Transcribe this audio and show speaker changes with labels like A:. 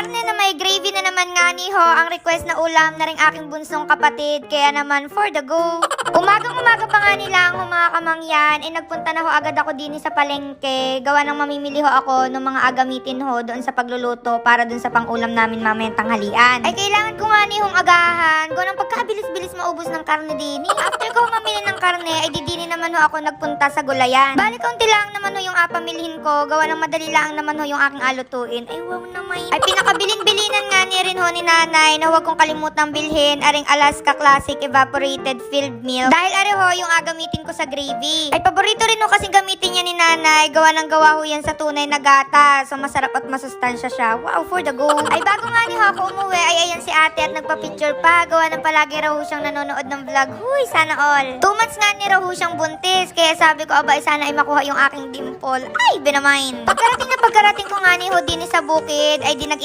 A: karne na may gravy na naman nga ni ho, ang request na ulam na rin aking bunsong kapatid, kaya naman for the go. Umagang-umaga pa nga nila ang mga kamangyan, nagpunta na ho agad ako din sa palengke, gawa ng mamimili ho ako ng mga agamitin ho doon sa pagluluto para doon sa pangulam namin mamayang tanghalian. Ay kailangan ko nga ni hong agahan, gawa ng pagkabilis-bilis maubos ng karne din. After ko mamili ng karne, ay didini naman ho ako nagpunta sa gulayan. Balik kaunti lang naman ho yung apamilhin ko, gawa ng madali lang naman ho yung aking alutuin. Ay wow naman. Ay pinakabilin-bilinan nga ni rin ho ni nanay na huwag kong kalimutang bilhin aring Alaska Classic Evaporated Filled Milk. Dahil ari ho yung agamitin ko sa gravy. Ay paborito rin ho kasing gamitin niya ni nanay, gawa ng gawa ho yan sa tunay na gata. So masarap at masustansya siya. Wow, for the go. Ay bago nga ni ho ako umuwi, ay ayan si ate at nagpa-picture pa, gawa ng palagi raw ho siyang nanonood ng vlog. Huy, sana all. 2 months nga ni raw ho siyang buntis, kaya sabi ko aba sana ay makuha yung aking dimple. Ay, binamain. Pagkarating ko nga ni ho din sa bukid, ay di nag